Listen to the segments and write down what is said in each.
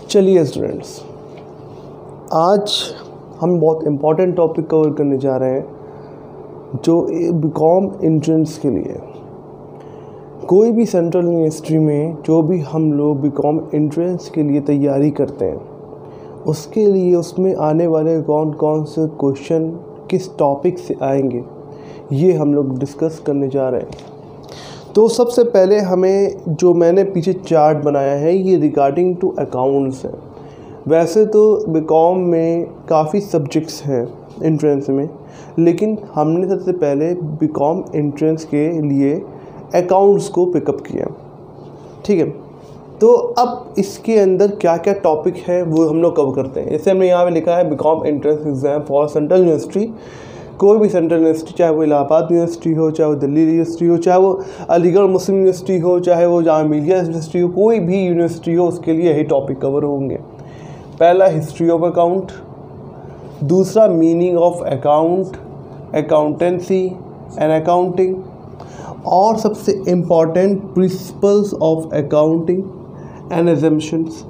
चलिए स्टूडेंट्स, आज हम बहुत इम्पोर्टेंट टॉपिक कवर करने जा रहे हैं जो बीकॉम एंट्रेंस के लिए। कोई भी सेंट्रल यूनिवर्सिटी में जो भी हम लोग बीकॉम एंट्रेंस के लिए तैयारी करते हैं, उसके लिए उसमें आने वाले कौन कौन से क्वेश्चन किस टॉपिक से आएंगे, ये हम लोग डिस्कस करने जा रहे हैं। तो सबसे पहले हमें जो मैंने पीछे चार्ट बनाया है ये रिगार्डिंग टू अकाउंट्स है। वैसे तो बीकॉम में काफ़ी सब्जेक्ट्स हैं एंट्रेंस में, लेकिन हमने सबसे पहले बीकॉम एंट्रेंस के लिए अकाउंट्स को पिकअप किया। ठीक है, तो अब इसके अंदर क्या क्या टॉपिक है वो हम लोग कवर करते हैं। जैसे हमने यहाँ पे लिखा है BCom entrance exam for central university. कोई भी सेंट्रल यूनिवर्सिटी, चाहे वो इलाहाबाद यूनिवर्सिटी हो, चाहे वो दिल्ली यूनिवर्सिटी हो, चाहे वो अलीगढ़ मुस्लिम यूनिवर्सिटी हो, चाहे वो जामिया मिलिया यूनिवर्सिटी हो, कोई भी यूनिवर्सिटी हो, उसके लिए यही टॉपिक कवर होंगे। पहला हिस्ट्री ऑफ अकाउंट, दूसरा meaning of account, accountancy and accounting, और सबसे important principles of accounting and assumptions.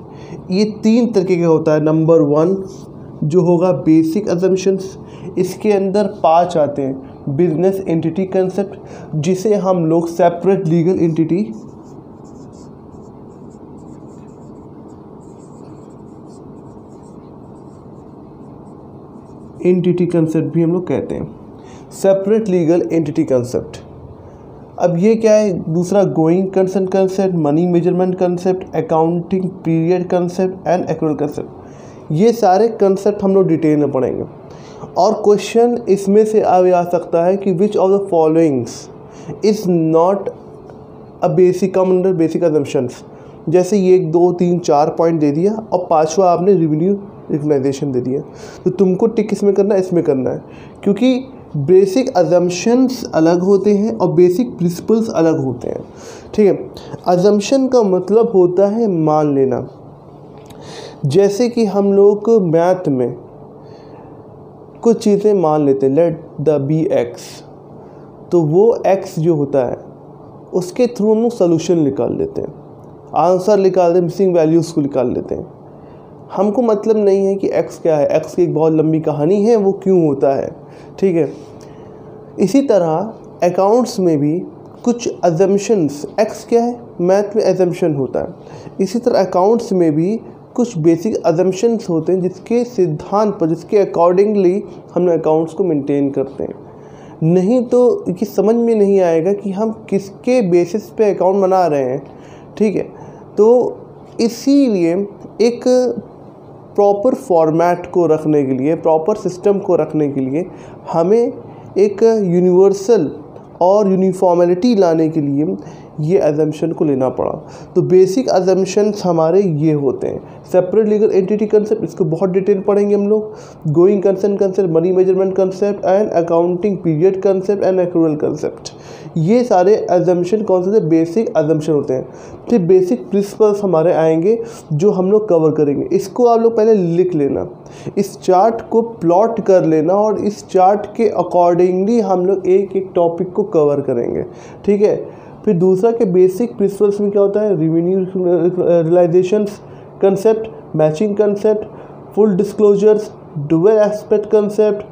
ये 3 तरीके का होता है। नंबर 1 जो होगा बेसिक अजम्पशंस, इसके अंदर 5 आते हैं। बिजनेस एंटिटी कंसेप्ट, जिसे हम लोग सेपरेट लीगल एंटिटी कंसेप्ट भी हम लोग कहते हैं, सेपरेट लीगल एंटिटी कंसेप्ट। अब ये क्या है? दूसरा going concern concept, money measurement concept, accounting period concept and accrual concept. ये सारे कंसेप्ट हम लोग डिटेल में पढ़ेंगे। और क्वेश्चन इसमें से आ सकता है कि which of the followings is not a basic come under basic assumptions. जैसे ये 1 2 3 4 पॉइंट दे दिया और 5वां आपने रेवेन्यू रिकग्नाइजेशन दे दिया, तो तुमको टिक इसमें करना है, इसमें करना है, क्योंकि बेसिक अजम्पशंस अलग होते हैं और बेसिक प्रिंसिपल्स अलग होते हैं। ठीक है, अजम्पशन का मतलब होता है मान लेना। जैसे कि हम लोग मैथ में कुछ चीज़ें मान लेते हैं, लेट द बी एक्स, तो वो एक्स जो होता है उसके थ्रू हम लोग सोल्यूशन निकाल लेते हैं, आंसर निकाल दें, मिसिंग वैल्यूज़ को निकाल लेते हैं। हमको मतलब नहीं है कि एक्स क्या है, एक्स की एक बहुत लंबी कहानी है, वो क्यों होता है। ठीक है, इसी तरह अकाउंट्स में भी कुछ अजम्पशंस, एक्स क्या है, मैथ में अजम्पशन होता है, इसी तरह अकाउंट्स में भी कुछ बेसिक अजम्पशंस होते हैं जिसके सिद्धांत पर, जिसके अकॉर्डिंगली हम अकाउंट्स को मेंटेन करते हैं। नहीं तो ये समझ में नहीं आएगा कि हम किसके बेसिस पे अकाउंट बना रहे हैं। ठीक है, तो इसीलिए एक प्रॉपर फॉर्मेट को रखने के लिए, प्रॉपर सिस्टम को रखने के लिए हमें एक यूनिवर्सल और यूनिफॉर्मेलिटी लाने के लिए ये अजम्पशन को लेना पड़ा। तो बेसिक अजम्पशंस हमारे ये होते हैं। सेपरेट लीगल एंटिटी कंसेप्ट, इसको बहुत डिटेल पढ़ेंगे हम लोग। Going concern concept, money measurement concept and accounting period concept and accrual concept. ये सारे अजम्पशन कौन से बेसिक अजम्पशन होते हैं। फिर बेसिक प्रिंसिपल्स हमारे आएंगे जो हम लोग कवर करेंगे। इसको आप लोग पहले लिख लेना, इस चार्ट को प्लॉट कर लेना और इस चार्ट के अकॉर्डिंगली हम लोग एक एक टॉपिक को कवर करेंगे। ठीक है, फिर दूसरा के बेसिक प्रिंसिपल्स में क्या होता है, revenue realisations concept, matching concept, full disclosures, dual aspect concept,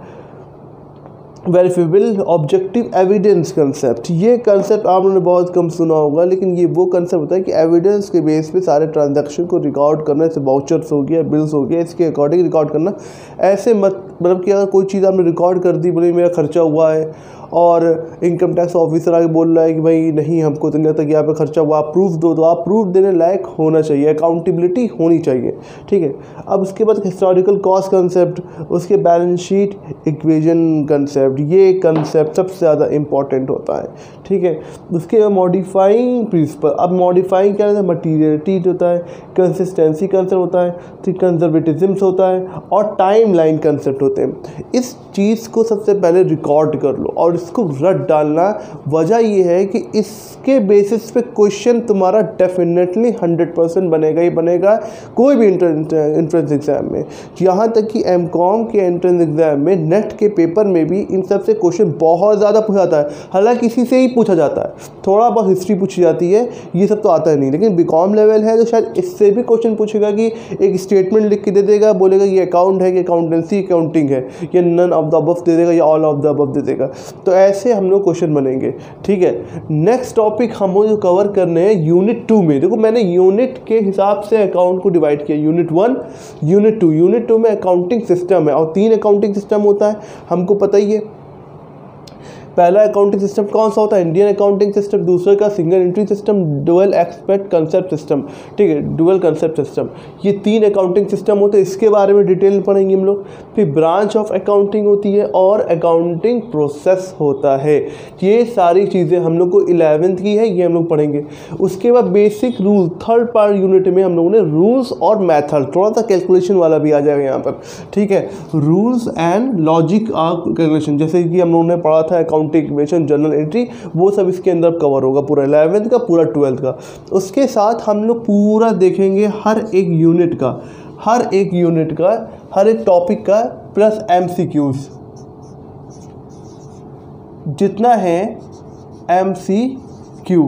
verifiable objective evidence concept. ये कंसेप्ट आप लोगों ने बहुत कम सुना होगा, लेकिन ये वो कंसेप्ट होता है कि एविडेंस के बेस पे सारे ट्रांजैक्शन को रिकॉर्ड करना, जैसे वाउचर्स हो गया, बिल्स हो गया, इसके अकॉर्डिंग रिकॉर्ड करना। ऐसे मतलब कि अगर कोई चीज़ आपने रिकॉर्ड कर दी, बोले मेरा खर्चा हुआ है, और इनकम टैक्स ऑफिसर आके बोल रहा है कि भाई नहीं हमको तो नहीं लगता कि यहाँ पे खर्चा हुआ, आप प्रूफ दो, तो आप प्रूफ देने लायक होना चाहिए, अकाउंटेबिलिटी होनी चाहिए। ठीक है, अब उसके बाद हिस्टोरिकल कॉस्ट कंसेप्ट, उसके बैलेंस शीट इक्वेशन कंसेप्ट, ये कंसेप्ट सबसे ज़्यादा इंपॉर्टेंट होता है। ठीक है, उसके बाद मॉडिफाइंग प्रिंसिपल। अब मॉडिफाइंग क्या होता है, मटीरियलिटी होता है, कंसिस्टेंसी कंसेप्ट होता है, फिर कंजर्वेटिज्म होता है और टाइम लाइन कंसेप्ट होते हैं। इस चीज़ को सबसे पहले रिकॉर्ड कर लो और इसको रट डालना। वजह ये है कि इसके बेसिस पे क्वेश्चन तुम्हारा डेफिनेटली 100% बनेगा ही बनेगा कोई भी एंट्रेंस एग्ज़ाम में। यहाँ तक कि एमकॉम के एंट्रेंस एग्ज़ाम में नेट के पेपर में भी इन सब से क्वेश्चन बहुत ज़्यादा पूछा जाता है। हालांकि इसी से ही पूछा जाता है, थोड़ा बहुत हिस्ट्री पूछी जाती है, ये सब तो आता है नहीं। लेकिन बीकॉम लेवल है तो शायद इससे भी क्वेश्चन पूछेगा कि एक स्टेटमेंट लिख के दे देगा, बोलेगा ये अकाउंट है कि अकाउंटेंसी अकाउंटिंग है, ये नन ऑफ द अबव दे देगा या ऑल ऑफ द अबव दे देगा। तो ऐसे हम लोग क्वेश्चन बनेंगे। ठीक है, नेक्स्ट टॉपिक हम जो कवर करने हैं यूनिट 2 में। देखो मैंने यूनिट के हिसाब से अकाउंट को डिवाइड किया, यूनिट 1 यूनिट 2। यूनिट 2 में अकाउंटिंग सिस्टम है और 3 अकाउंटिंग सिस्टम होता है, हमको पता ही है। पहला अकाउंटिंग सिस्टम कौन सा होता है? Indian accounting system. दूसरे का single entry system, dual expect concept system. ठीक है, डुअल कंसेप्ट सिस्टम। ये 3 अकाउंटिंग सिस्टम होते हैं, इसके बारे में डिटेल में पढ़ेंगे हम लोग। फिर ब्रांच ऑफ अकाउंटिंग होती है और अकाउंटिंग प्रोसेस होता है। ये सारी चीज़ें हम लोग को 11th की है, ये हम लोग पढ़ेंगे। उसके बाद basic rule, third part unit में हम लोगों ने रूल्स और मैथड, थोड़ा सा कैलकुलेशन वाला भी आ जाएगा यहाँ पर। ठीक है, रूल्स एंड लॉजिक कैलकुलेशन, जैसे कि हम लोगों ने पढ़ा था अकाउंटिंग इक्वेशन, जर्नल एंट्री, वो सब इसके अंदर कवर होगा, पूरा 11th का, पूरा 12th का। उसके साथ हम लोग पूरा देखेंगे हर एक यूनिट का, हर एक टॉपिक का, प्लस MCQs जितना है MCQ,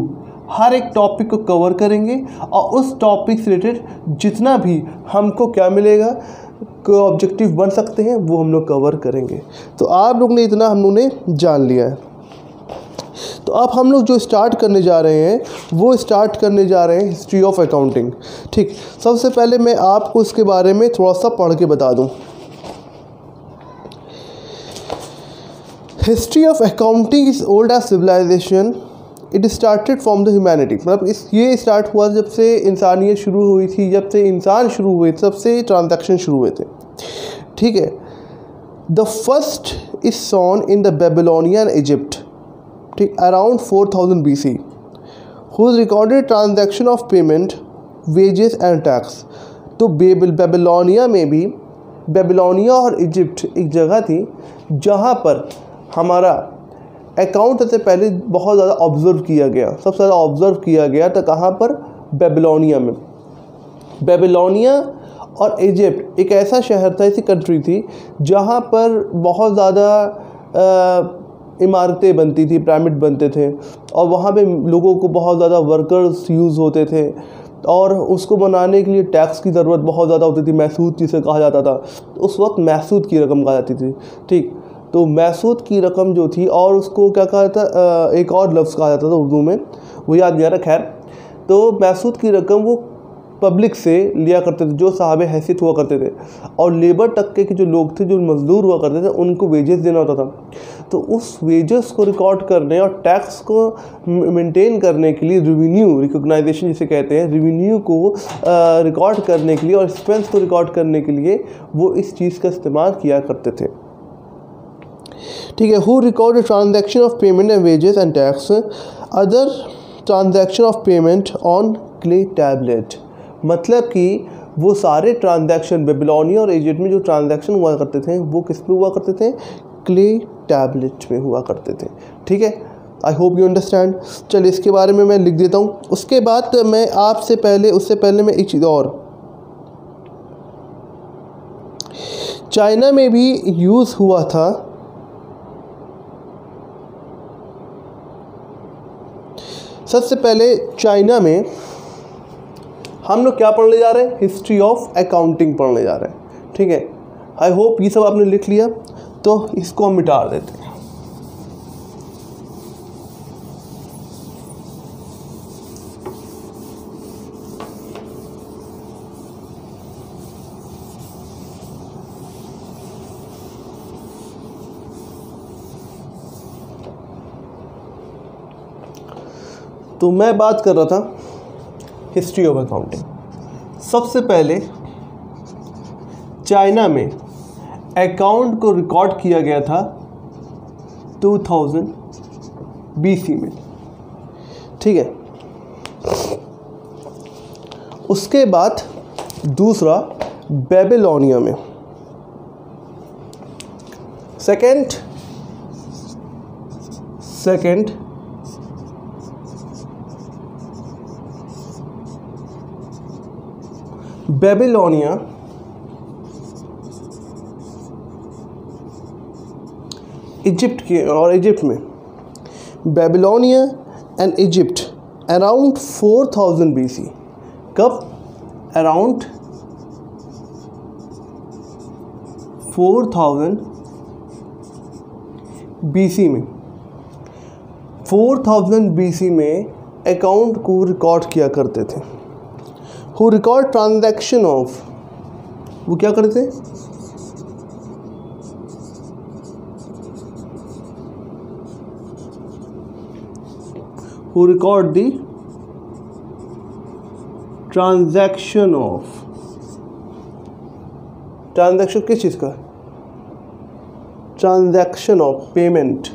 हर एक टॉपिक को कवर करेंगे और उस टॉपिक से रिलेटेड जितना भी हमको क्या मिलेगा, को ऑब्जेक्टिव बन सकते हैं, वो हम लोग कवर करेंगे। तो आप लोग ने इतना हम लोग ने जान लिया है। तो अब हम लोग जो स्टार्ट करने जा रहे हैं वो स्टार्ट करने जा रहे हैं हिस्ट्री ऑफ अकाउंटिंग। ठीक, सबसे पहले मैं आपको इसके बारे में थोड़ा सा पढ़ के बता दूं। History of accounting is old as civilisation, it started from the humanity. मतलब ये स्टार्ट हुआ जब से इंसानियत शुरू हुई थी, जब से इंसान शुरू हुए तब से ट्रांजैक्शन शुरू हुए थे। ठीक है, the first is seen in the Babylonian Egypt, ठीक, around 4000 BC, whose recorded transaction of payment, wages and tax. तो बेबीलोनिया में भी, बेबीलोनिया और इजिप्ट एक जगह थी जहाँ पर हमारा अकाउंट सबसे पहले बहुत ज़्यादा ऑब्ज़र्व किया गया, सबसे ज़्यादा ऑब्ज़र्व किया गया था कहाँ पर? बेबीलोनिया में। बेबीलोनिया और इजिप्ट एक ऐसा शहर था, ऐसी कंट्री थी जहाँ पर बहुत ज़्यादा इमारतें बनती थी, पिरामिड बनते थे और वहाँ पे लोगों को बहुत ज़्यादा वर्कर्स यूज़ होते थे और उसको बनाने के लिए टैक्स की ज़रूरत बहुत ज़्यादा होती थी, मैसूद जिसे कहा जाता था। उस वक्त मैसूद की रकम कहा जाती थी। ठीक, तो मैसूद की रकम जो थी, और उसको क्या कहा जाता, एक और लफ्ज़ कहा जाता था उर्दू में, वो याद नहीं आ रहा। खैर, तो मैसूद की रकम वो पब्लिक से लिया करते थे, जो साहब हैसियत हुआ करते थे, और लेबर तबके के जो लोग थे, जो मज़दूर हुआ करते थे, उनको वेजेस देना होता था। तो उस वेजेस को रिकॉर्ड करने और टैक्स को मेंटेन करने के लिए, रेवेन्यू रिकॉग्नाइजेशन जिसे कहते हैं, रेवेन्यू को रिकॉर्ड करने के लिए और एक्सपेंस को रिकॉर्ड करने के लिए वो इस चीज़ का इस्तेमाल किया करते थे। ठीक है, who record transaction of payment and wages and tax, other transaction of payment on clay tablet. मतलब कि वो सारे ट्रांजैक्शन बेबीलोनिया और इजिप्ट में जो ट्रांजैक्शन हुआ करते थे वो किस पे हुआ करते थे? क्ले टैबलेट में हुआ करते थे। ठीक है, आई होप यू अंडरस्टैंड। चलिए इसके बारे में मैं लिख देता हूँ। उसके बाद मैं आपसे पहले, उससे पहले मैं एक चीज़ और, चाइना में भी यूज़ हुआ था सबसे पहले चाइना में हम लोग क्या पढ़ने जा रहे हैं? हिस्ट्री ऑफ अकाउंटिंग पढ़ने जा रहे हैं। ठीक है, आई होप ये सब आपने लिख लिया, तो इसको हम मिटा देते हैं। तो मैं बात कर रहा था हिस्ट्री ऑफ अकाउंटिंग। सबसे पहले चाइना में अकाउंट को रिकॉर्ड किया गया था 2000 BC में। ठीक है, उसके बाद दूसरा बेबीलोनिया में, सेकंड सेकंड, बेबीलोनिया इजिप्ट के और इजिप्ट में, Babylonia and Egypt around 4000 BC। कब? अराउंड 4000 BC में, 4000 BC में अकाउंट को रिकॉर्ड किया करते थे। हु रिकॉर्ड ट्रांजैक्शन ऑफ, वो क्या करते थे? Who record the transaction of, transaction किस चीज़ का? Transaction of payment,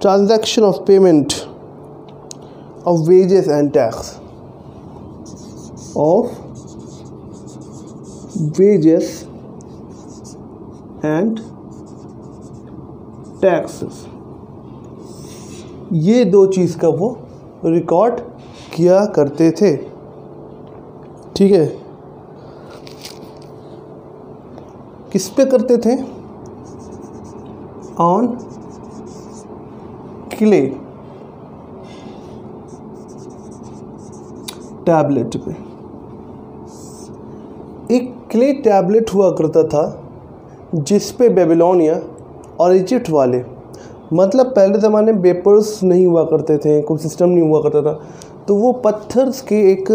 transaction of payment of wages and tax, of wages and taxes, ये दो चीज़ का वो रिकॉर्ड किया करते थे। ठीक है, किस पे करते थे? ऑन क्ले टैबलेट पे। एक क्ले टैबलेट हुआ करता था जिस पे बेबीलोनिया और इजिप्ट वाले, मतलब पहले ज़माने में पेपर्स नहीं हुआ करते थे, कोई सिस्टम नहीं हुआ करता था, तो वो पत्थर के एक,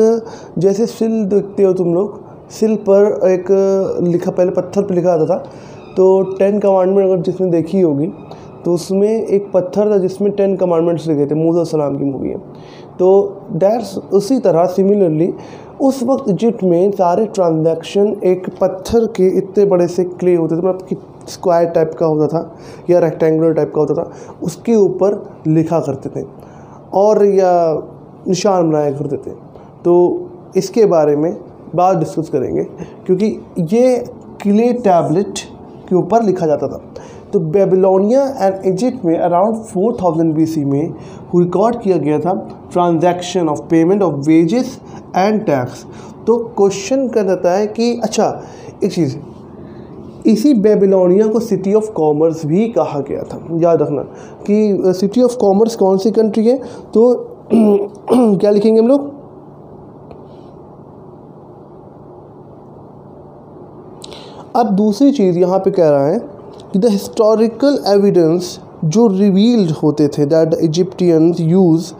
जैसे सिल देखते हो तुम लोग, सिल पर एक लिखा, पहले पत्थर पे लिखा आता था। तो 10 कमांडमेंट अगर जिसने देखी होगी तो उसमें एक पत्थर था जिसमें 10 कमांडमेंट्स लिखे थे, मूसा सलाम की मूवी है। तो दैट्स उसी तरह सिमिलरली उस वक्त इजिप्ट में सारे ट्रांजैक्शन एक पत्थर के इतने बड़े से क्ले होते थे, मतलब कि स्क्वायर टाइप का होता था या रेक्टेंगुलर टाइप का होता था, उसके ऊपर लिखा करते थे और या निशान बनाया करते थे। तो इसके बारे में बाद डिस्कस करेंगे, क्योंकि ये क्ले टैबलेट के ऊपर लिखा जाता था। तो बेबीलोनिया एंड इजिप्ट में अराउंड 4000 BC में रिकॉर्ड किया गया था transaction of payment of wages and tax. तो क्वेश्चन कर देता है कि अच्छा एक चीज़, इसी बेबीलोनिया को सिटी ऑफ कॉमर्स भी कहा गया था। याद रखना कि सिटी ऑफ कॉमर्स कौन सी कंट्री है, तो क्या लिखेंगे हम लोग? अब दूसरी चीज़ यहाँ पे कह रहा है कि द हिस्टोरिकल एविडेंस जो रिवील्ड होते थे that the Egyptians use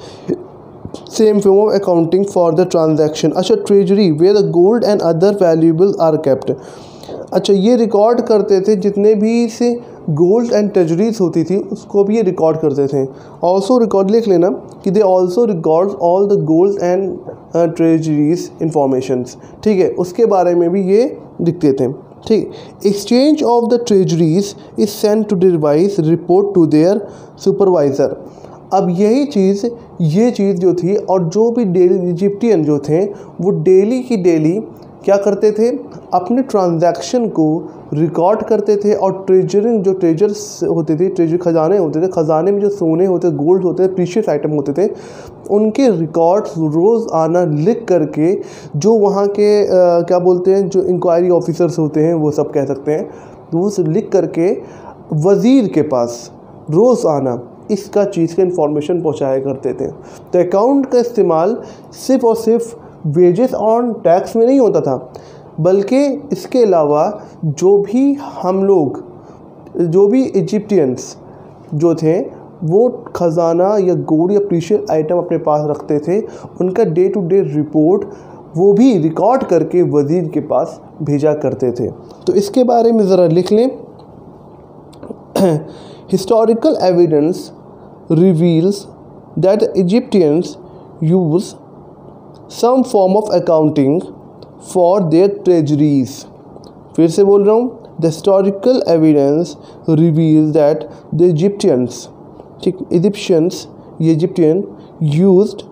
same form of accounting for the transaction. अच्छा, treasury where the gold and other valuable are kept. अच्छा, ये रिकॉर्ड करते थे जितने भी से गोल्ड एंड ट्रेजरीज होती थी उसको भी ये रिकॉर्ड करते थे। ऑल्सो रिकॉर्ड लिख लेना कि they also record all the gold and treasuries informations. ठीक है, उसके बारे में भी ये लिखते थे। ठीक, exchange of the treasuries is sent to revise report to their supervisor. अब यही चीज़, ये चीज़ जो थी, और जो भी डेली इजिप्टियन जो थे वो डेली की डेली क्या करते थे, अपने ट्रांजैक्शन को रिकॉर्ड करते थे। और ट्रेजरिंग, जो ट्रेजर्स होते थे, ट्रेजर खजाने होते थे, खजाने में जो सोने होते, गोल्ड होते थे, प्रीशियस आइटम होते थे, उनके रिकॉर्ड्स रोज़ आना लिख करके जो वहाँ के क्या बोलते हैं, जो इंक्वायरी ऑफिसर्स होते हैं वो सब कह सकते हैं, तो वो लिख करके वज़ीर के पास रोज़ आना इसका चीज़ का इंफॉर्मेशन पहुँचाया करते थे। तो अकाउंट का इस्तेमाल सिर्फ़ और सिर्फ वेजेस ऑन टैक्स में नहीं होता था, बल्कि इसके अलावा जो भी हम लोग, जो भी इजिप्टियंस जो थे वो खजाना या गोल्ड या प्रीशियस आइटम अपने पास रखते थे, उनका डे टू डे रिपोर्ट वो भी रिकॉर्ड करके वज़ीर के पास भेजा करते थे। तो इसके बारे में ज़रा लिख लें। Historical evidence reveals that Egyptians use some form of accounting for their treasuries। फिर से बोल रहा हूँ, the historical evidence reveals that the Egyptians, ठीक, Egyptian used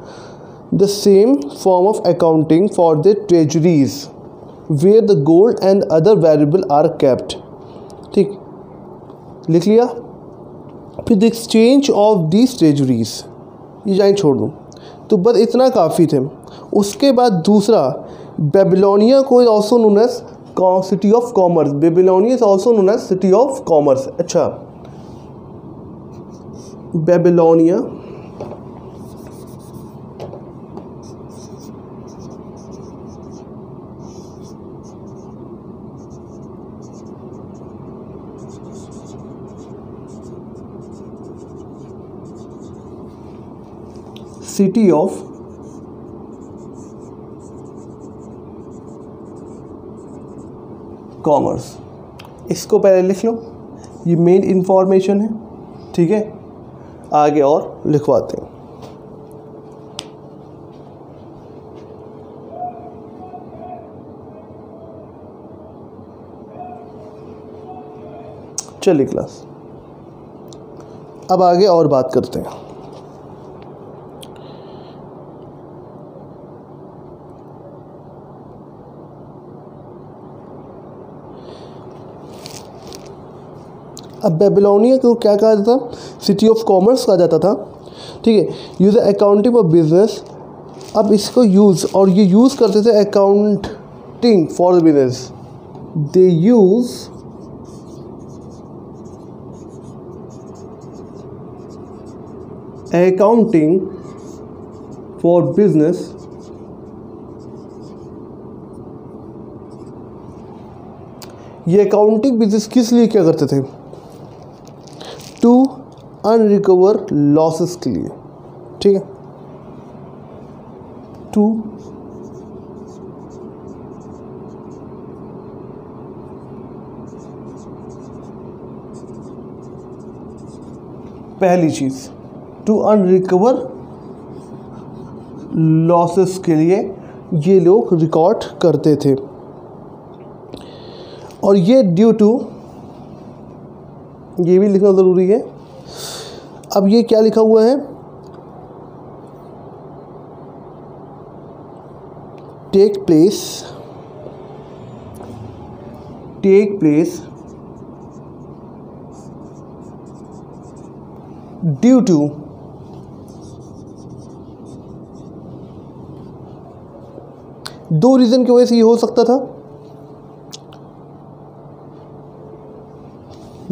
the same form of accounting for their treasuries। Where the gold and other valuable are kept. ठीक, लिख लिया। फिर the exchange of these treasuries, ये जाइन छोड़ दूँ, तो बस इतना काफ़ी थे। उसके बाद दूसरा, बेबीलोनिया को is also known as city of commerce. Babylonia is also known as city of commerce. अच्छा, बेबीलोनिया सिटी ऑफ कॉमर्स, इसको पहले लिख लो, ये मेन इंफॉर्मेशन है। ठीक है, आगे और लिखवाते हैं। चलिए क्लास, अब आगे और बात करते हैं। अब बेबीलोनिया को क्या कहा जाता था? सिटी ऑफ कॉमर्स कहा जाता था। ठीक है, यूज अकाउंटिंग ऑफ बिजनेस। अब इसको यूज़, और ये यूज़ करते थे accounting for the business. They use accounting for business ये अकाउंटिंग बिजनेस किस लिए क्या करते थे? टू अनरिकवर लॉसेस के लिए। ठीक है, टू पहली चीज, टू अनरिकवर लॉसेस के लिए ये लोग रिकॉर्ड करते थे। और ये ड्यू टू, ये भी लिखना ज़रूरी है। अब ये क्या लिखा हुआ है? टेक प्लेस ड्यू टू दो रीज़न की वजह से ये हो सकता था।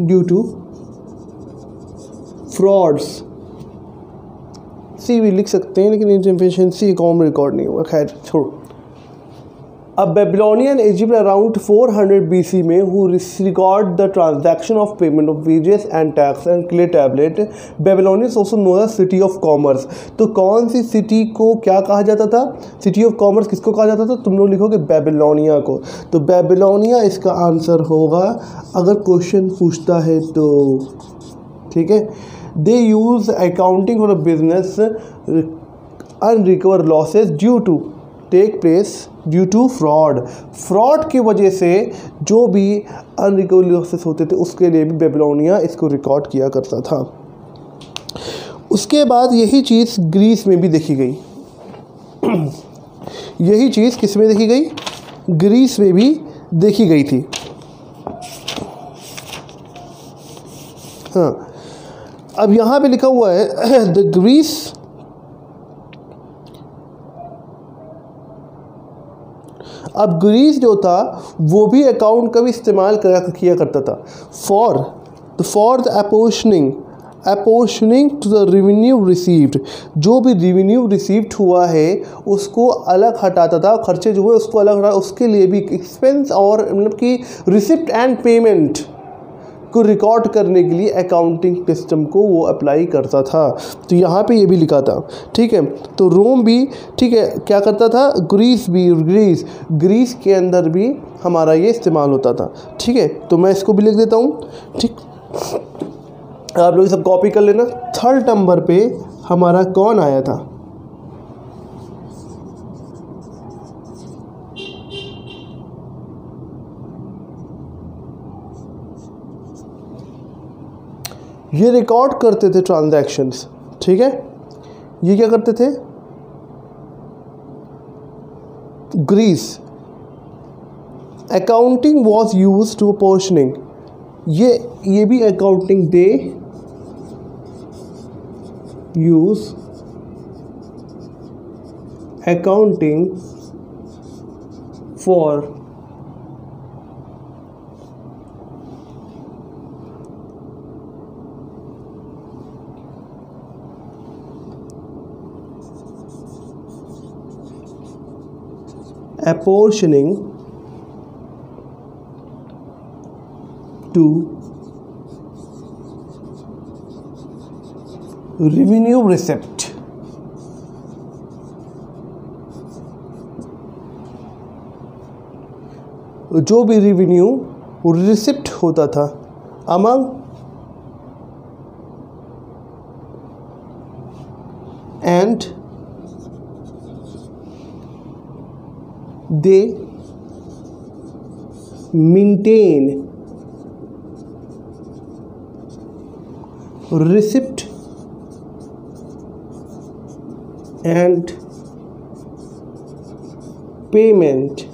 ड्यू टू फ्रॉड्स, सी भी लिख सकते हैं, लेकिन इनएफिशिएंसी कॉम रिकॉर्ड नहीं हुआ। खैर छोड़ो। अब बेबीलोनियन इजिप्ट अराउंड 400 BC में who record the transaction of payment of wages and tax and clay tablet. Babylonia is also known as city of commerce. तो कौन सी सिटी को क्या कहा जाता था? सिटी ऑफ कॉमर्स किसको कहा जाता था? तुम लोग लिखोगे बेबीलोनिया को। तो बेबीलोनिया इसका आंसर होगा अगर क्वेश्चन पूछता है तो। ठीक है, they use accounting for a business unrecover losses due to take place due to fraud की वजह से जो भी अनरिकवर लॉसेस होते थे उसके लिए भी बेबीलोनिया इसको रिकॉर्ड किया करता था। उसके बाद यही चीज़ ग्रीस में भी देखी गई। यही चीज़ किस में देखी गई? ग्रीस में भी देखी गई थी। हाँ, अब यहाँ पे लिखा हुआ है द ग्रीस अब ग्रीस जो था वो भी अकाउंट का भी इस्तेमाल किया करता था for the apportioning to the revenue received. जो भी रेवेन्यू रिसीव्ड हुआ है उसको अलग हटाता था, खर्चे जो हुए उसको अलग हटा, उसके लिए भी एक्सपेंस और मतलब कि रिसिप्ट एंड पेमेंट को रिकॉर्ड करने के लिए अकाउंटिंग सिस्टम को वो अप्लाई करता था। तो यहाँ पे ये भी लिखा था। ठीक है, तो रोम भी ठीक है क्या करता था? ग्रीस के अंदर भी हमारा ये इस्तेमाल होता था। ठीक है, तो मैं इसको भी लिख देता हूँ। ठीक, आप लोग सब कॉपी कर लेना। 3rd नंबर पे हमारा कौन आया था? ये रिकॉर्ड करते थे ट्रांजैक्शंस। ठीक है, ये क्या करते थे? Greece accounting was use to apportioning, ये भी accounting they use accounting for apportioning to revenue receipt, जो भी रेवेन्यू रिसिप्ट होता था among and they maintain receipt and payment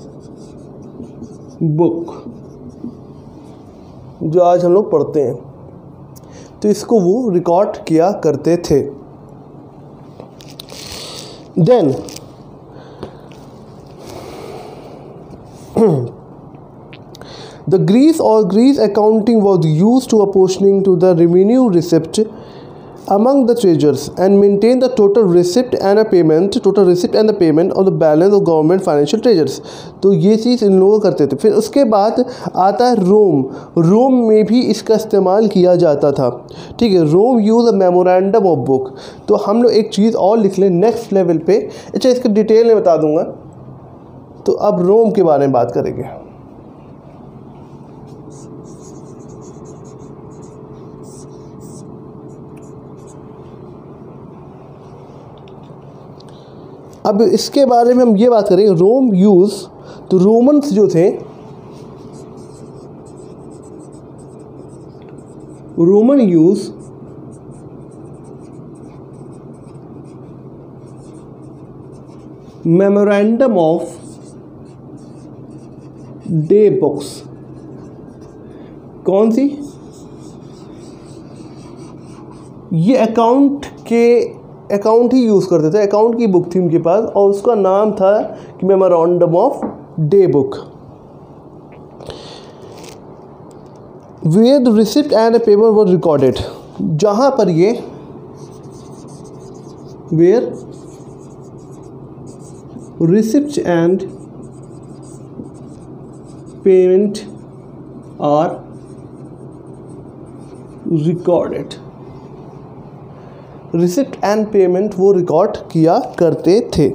book, जो आज हम लोग पढ़ते हैं, तो इसको वो रिकॉर्ड किया करते थे। Then the Greece accounting was used to apportioning to the revenue receipt among the treasurers and maintain the total receipt and the payment of the balance of government financial treasures। तो ये चीज़ इन लोगों करते थे। फिर उसके बाद आता है रोम में भी इसका इस्तेमाल किया जाता था। ठीक है, Rome use a memorandum of book. तो हम लोग एक चीज़ और लिख लें नेक्स्ट लेवल पे। अच्छा, इसका डिटेल में बता दूंगा। तो अब रोम के बारे में बात करेंगे। अब इसके बारे में हम ये बात करेंगे, रोम यूज, तो रोमन्स जो थे, Roman use memorandum of day books. कौन सी? ये अकाउंट ही यूज़ करते थे, अकाउंट की बुक थी उनके पास और उसका नाम था कि memorandum of day book. Where the receipt and paper were recorded, जहाँ पर ये where receipt and payment are recorded, receipt and payment वो रिकॉर्ड किया करते थे।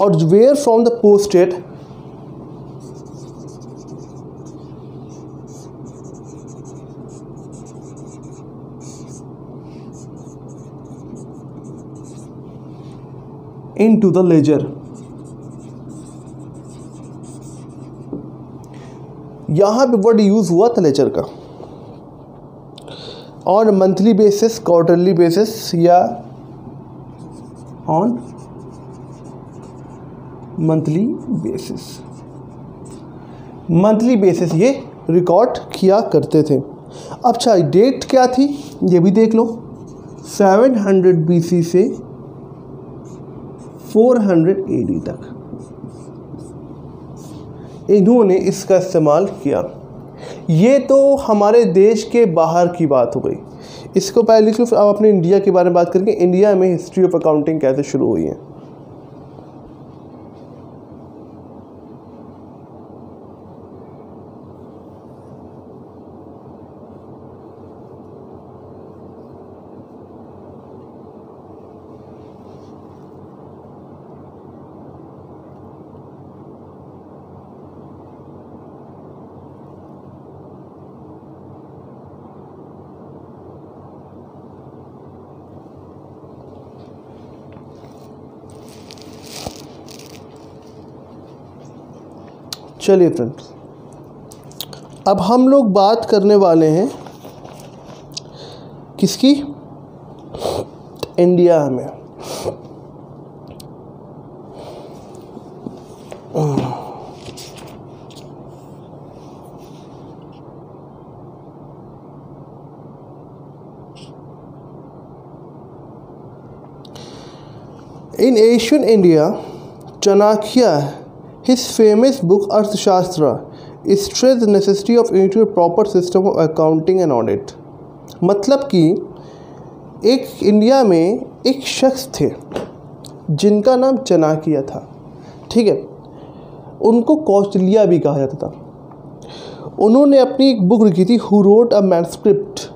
और were from the posted into the ledger, यहाँ पे वर्ड यूज़ हुआ था लेजर का, on monthly basis, quarterly basis या ऑन मंथली बेसिस ये रिकॉर्ड किया करते थे। अच्छा, डेट क्या थी ये भी देख लो, 700 BC से 400 AD तक इन्होंने इसका इस्तेमाल किया। ये तो हमारे देश के बाहर की बात हो गई, इसको पहले लिख लो। फिर अब अपने इंडिया के बारे में बात करेंगे, इंडिया में हिस्ट्री ऑफ अकाउंटिंग कैसे शुरू हुई है। चलिए फ्रेंड्स, अब हम लोग बात करने वाले हैं किसकी, इंडिया में In ancient India, Chanakya, his famous book Arthashastra, stressed the necessity of into a proper system of accounting and audit. मतलब कि एक इंडिया में एक शख्स थे जिनका नाम चाणक्य था, ठीक है। उनको कौटिल्य भी कहा जाता था। उन्होंने अपनी एक बुक लिखी थी, हु रोट अ मैनस्क्रिप्ट,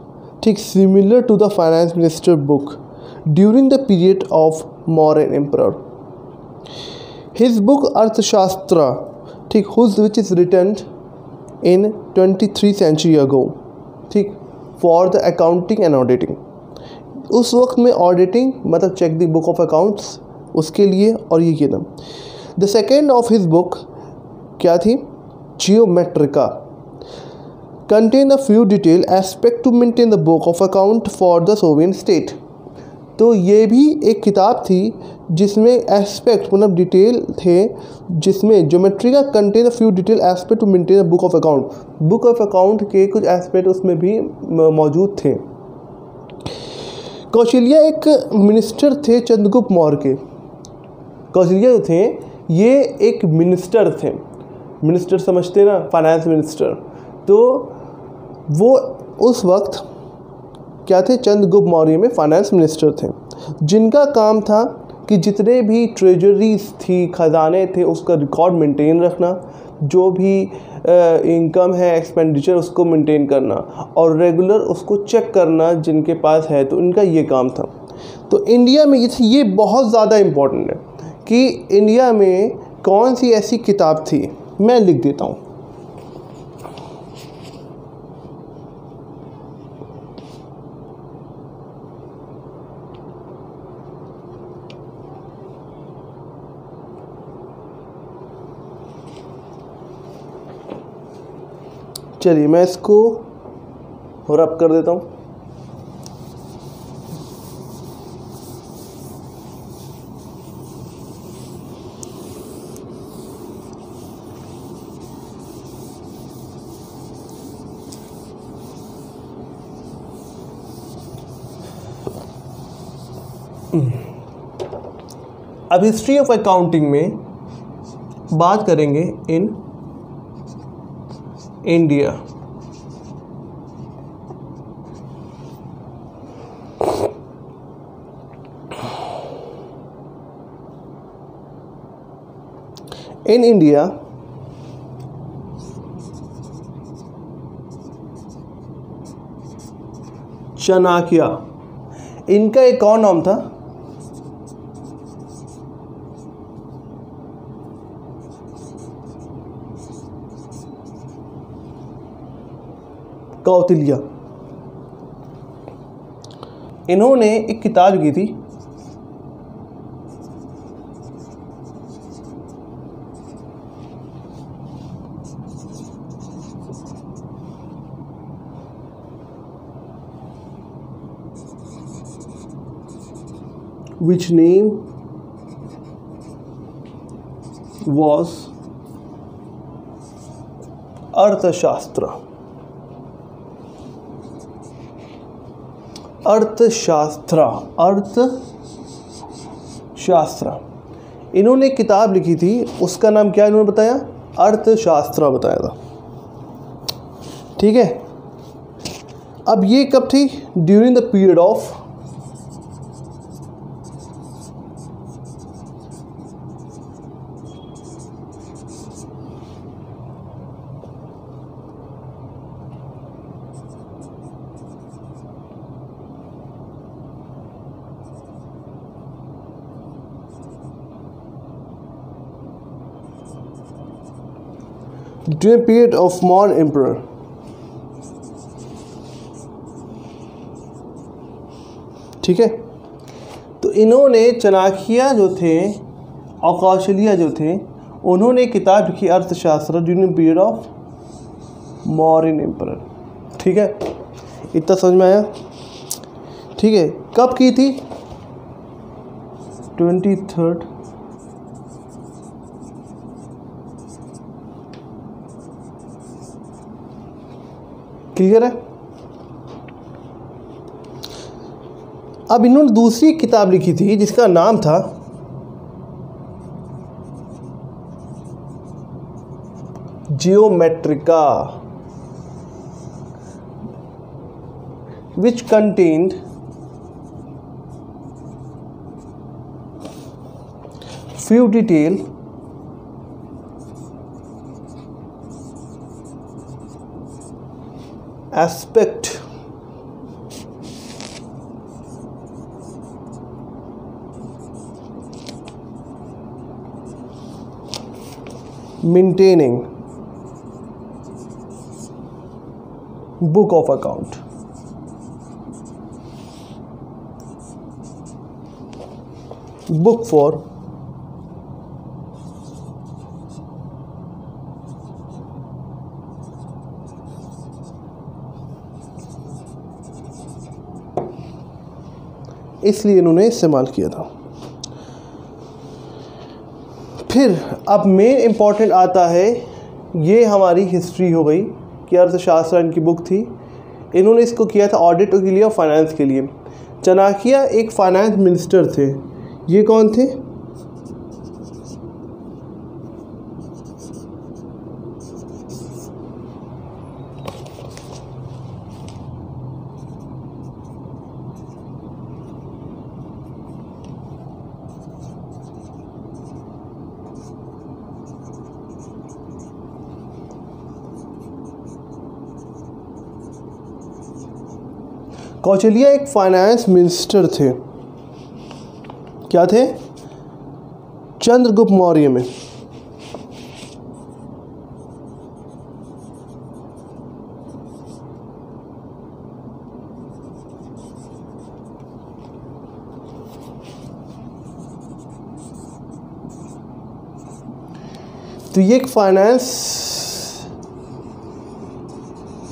ठीक, similar to the finance minister book during the period of Mauryan Emperor. His book Arthashastra, ठीक, which is written in 23 century ago, ठीक, for the accounting and auditing. उस वक्त में auditing मतलब check the book of accounts उसके लिए, और ये किया था। The second of his book क्या थी, Geometrica, contain a few detail aspect to maintain the book of account for the sovereign state. तो ये भी एक किताब थी जिसमें एस्पेक्ट मतलब डिटेल थे, जिसमें ज्योमेट्री का contain a few detail aspect to maintain a book of account, book of account के कुछ एस्पेक्ट उसमें भी मौजूद थे। कौटिल्य एक मिनिस्टर थे चंद्रगुप्त मौर्य के। कौटिल्य जो थे ये एक मिनिस्टर थे, मिनिस्टर समझते ना, फाइनेंस मिनिस्टर। तो वो उस वक्त क्या थे, चंद्रगुप्त मौर्य में फाइनेंस मिनिस्टर थे, जिनका काम था कि जितने भी ट्रेजरीज थी, ख़जाने थे, उसका रिकॉर्ड मेंटेन रखना, जो भी इनकम है, एक्सपेंडिचर, उसको मेंटेन करना और रेगुलर उसको चेक करना जिनके पास है। तो इनका ये काम था। तो इंडिया में ये बहुत ज़्यादा इम्पोर्टेंट है कि इंडिया में कौन सी ऐसी किताब थी, मैं लिख देता हूँ। चलिए मैं इसको रब कर देता हूँ। अब हिस्ट्री ऑफ अकाउंटिंग में बात करेंगे in India. In India Chanakya, इनका एक और नाम था कौटिल्य। इन्होंने एक किताब लिखी थी which name was अर्थशास्त्र। अर्थशास्त्र इन्होंने एक किताब लिखी थी, उसका नाम क्या इन्होंने बताया, अर्थशास्त्र बताया था, ठीक है। अब ये कब थी, during the period of during period of Mauryan Emperor। ठीक है। तो इन्होंने चाणक्य जो थे और कौटिल्य जो थे, उन्होंने एक किताब लिखी अर्थशास्त्र during period of Mauryan emperor. ठीक है, इतना समझ में आया। ठीक है, कब की थी? 23rd क्लियर है। अब इन्होंने दूसरी किताब लिखी थी जिसका नाम था जियोमेट्रिका, which contained few detail aspect maintaining book of account. Book for इसलिए इन्होंने इस्तेमाल किया था। फिर अब मेन इम्पॉर्टेंट आता है, ये हमारी हिस्ट्री हो गई कि अर्थशास्त्र इनकी बुक थी। इन्होंने इसको किया था ऑडिट के लिए और फाइनेंस के लिए। चाणक्य एक फाइनेंस मिनिस्टर थे। ये कौन थे? कौटिल्य एक फाइनेंस मिनिस्टर थे। क्या थे? चंद्रगुप्त मौर्य में। तो ये एक फाइनेंस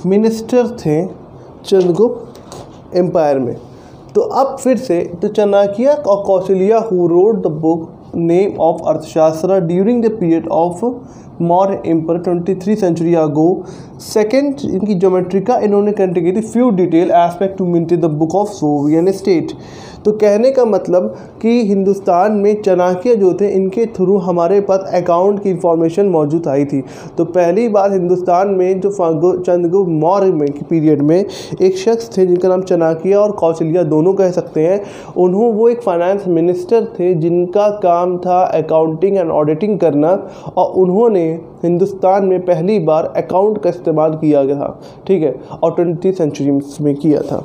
मिनिस्टर थे चंद्रगुप्त एम्पायर में। तो अब फिर से तो चाणक्य और Kautilya who wrote the book name of Arthashastra during the period of Maurya empire 23 century ago. Second इनकी ज्योमेट्रिका इन्होंने कंटेन की थी few detail aspect to maintain the book of sovereign state. तो कहने का मतलब कि हिंदुस्तान में चाणक्य जो थे इनके थ्रू हमारे पास अकाउंट की इंफॉर्मेशन मौजूद आई थी। तो पहली बार हिंदुस्तान में जो चंद्रगुप्त मौर्य में के पीरियड में एक शख्स थे जिनका नाम चाणक्य और कौटिल्य दोनों कह सकते हैं। वो एक फाइनेंस मिनिस्टर थे जिनका काम था अकाउंटिंग एंड ऑडिटिंग करना, और उन्होंने हिंदुस्तान में पहली बार अकाउंट का इस्तेमाल किया गया था। ठीक है, और 20वीं सेंचुरी में किया था।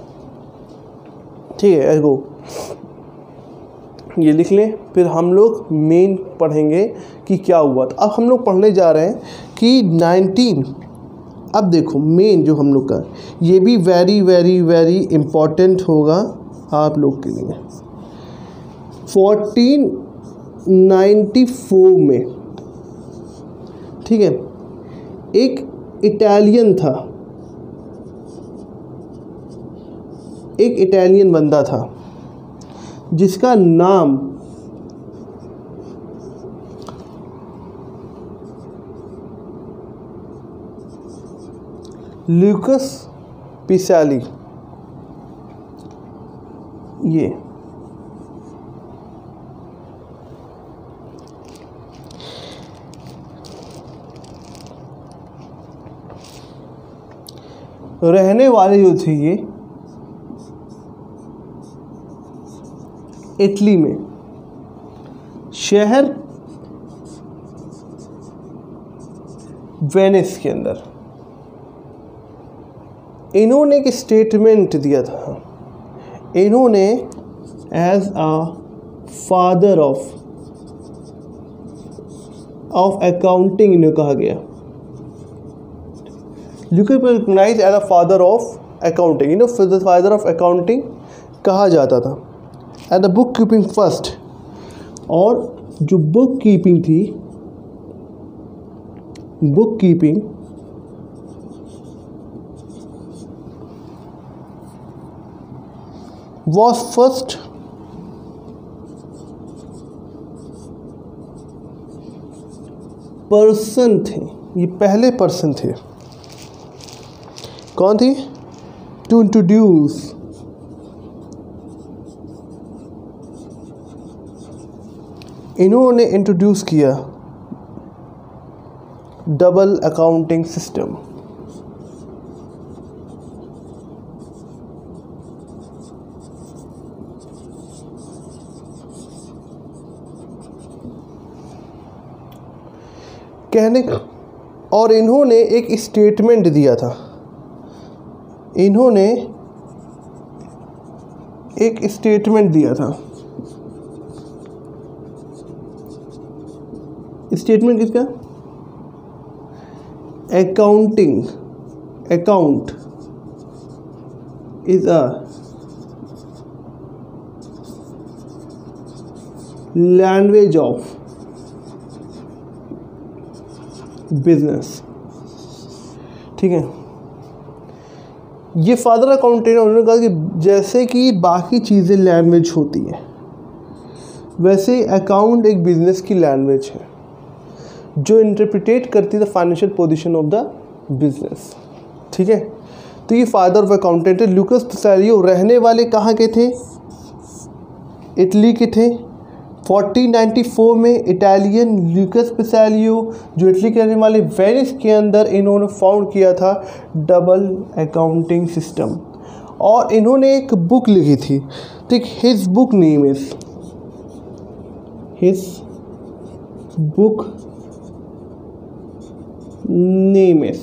ठीक है, एगो ये लिख लें। फिर हम लोग मेन पढ़ेंगे कि क्या हुआ था। अब हम लोग पढ़ने जा रहे हैं कि 19। अब देखो मेन जो हम लोग का ये भी वेरी वेरी वेरी इम्पॉर्टेंट होगा आप लोग के लिए। 1494 में, ठीक है, एक इटालियन था, एक इटालियन बंदा था जिसका नाम ल्यूकस पिसाली। ये रहने वाले जो थे ये इटली में, शहर वेनिस के अंदर। इन्होंने एक स्टेटमेंट दिया था। इन्होंने as a father of accounting इन्हें कहा गया। Lucas recognised as a father of accounting, the father of accounting कहा जाता था। And the bookkeeping first, और जो बुक कीपिंग थी, bookkeeping was first person थे, ये पहले पर्सन थे। कौन थी? टू इंट्रोड्यूस इन्होंने इंट्रोड्यूस किया डबल अकाउंटिंग सिस्टम। कहने और इन्होंने एक स्टेटमेंट दिया था, इन्होंने एक स्टेटमेंट दिया था। स्टेटमेंट किसका? Accounting, account is a language of business. ठीक है, ये फादर अकाउंटेंट, उन्होंने कहा कि जैसे कि बाकी चीज़ें लैंग्वेज होती है, वैसे ही अकाउंट एक बिजनेस की लैंग्वेज है जो इंटरप्रिटेट करती है the financial position of the business. ठीक है, तो ये फादर ऑफ अकाउंटेंट है। लूकस पिसारियो रहने वाले कहाँ के थे? इटली के थे। 1494 में इटालियन लूकस पिसारियो जो इटली के रहने वाले वेनिस के अंदर इन्होंने फाउंड किया था डबल अकाउंटिंग सिस्टम, और इन्होंने एक बुक लिखी थी। ठीक, his book name is, his book name is,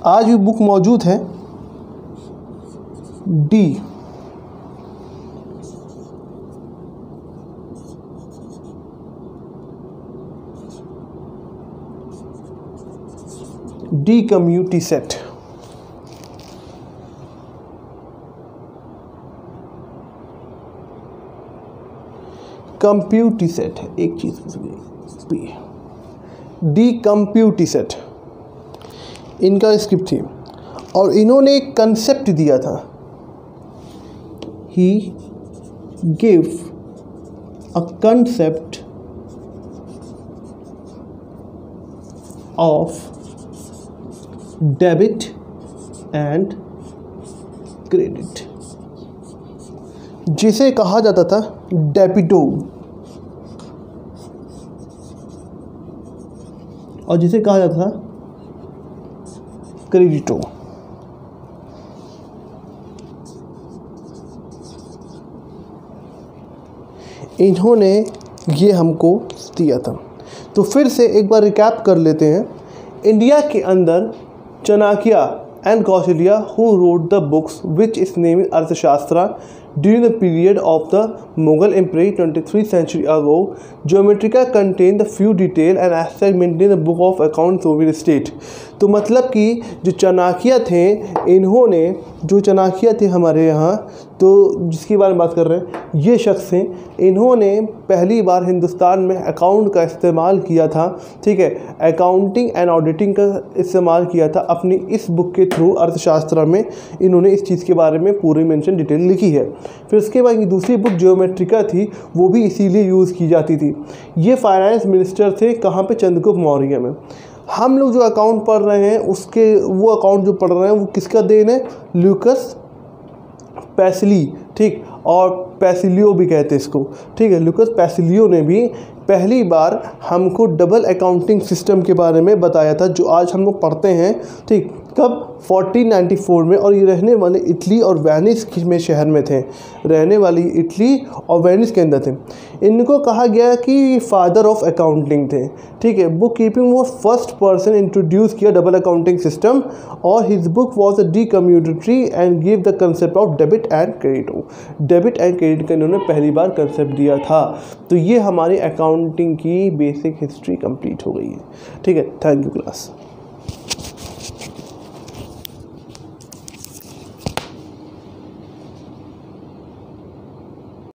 आज भी बुक मौजूद है, डी कम्युनिटी सेट। कंप्यूटी सेट है, एक चीज डी कंप्यूटी सेट इनका स्क्रिप्ट थी, और इन्होंने एक कंसेप्ट दिया था। He give a concept of debit and credit, जिसे कहा जाता था डेबिटो, और जिसे कहा जाता था क्रेडिटो। इन्होंने ये हमको दिया था। तो फिर से एक बार रिकैप कर लेते हैं। इंडिया के अंदर Chanakya and Kausalya, who wrote the books which is named Arthashastra during the period of the Mughal Empire 23rd century ago. Geometrica contained the few detail and aspects maintained in the book of accounts Soviet state. तो मतलब कि जो चाणक्य थे, इन्होंने जो चाणक्य थे हमारे यहाँ, तो जिसकी बारे में बात कर रहे हैं, ये शख्स हैं, इन्होंने पहली बार हिंदुस्तान में अकाउंट का इस्तेमाल किया था। ठीक है, अकाउंटिंग एंड ऑडिटिंग का इस्तेमाल किया था अपनी इस बुक के थ्रू। अर्थशास्त्र में इन्होंने इस चीज़ के बारे में पूरी मेंशन डिटेल लिखी है। फिर उसके बाद दूसरी बुक ज्योमेट्रिका थी, वो भी इसीलिए यूज़ की जाती थी। ये फाइनेंस मिनिस्टर थे कहाँ पे? चंद्रगुप्त मौर्य में। हम लोग जो अकाउंट पढ़ रहे हैं, उसके वो अकाउंट जो पढ़ रहे हैं वो किसका देन है? लूकस पैसिली। ठीक, और पैसिलियो भी कहते हैं इसको। ठीक है, लूकस पैसिलियो ने भी पहली बार हमको डबल अकाउंटिंग सिस्टम के बारे में बताया था, जो आज हम लोग पढ़ते हैं। ठीक, कब? 1494 में। और ये रहने वाले इटली और वेनिस में शहर में थे, रहने वाली इटली और वेनिस के अंदर थे। इनको कहा गया कि फादर ऑफ अकाउंटिंग थे। ठीक है, बुक कीपिंग वो फर्स्ट पर्सन इंट्रोड्यूस किया डबल अकाउंटिंग सिस्टम, और हिज बुक वॉज अ डी कम्यूनिटरी and give the concept of debit and credit. Debit and credit का इन्होंने पहली बार कंसेप्ट दिया था। तो ये हमारी अकाउंटिंग की बेसिक हिस्ट्री कंप्लीट हो गई है। ठीक है, थैंक यू क्लास।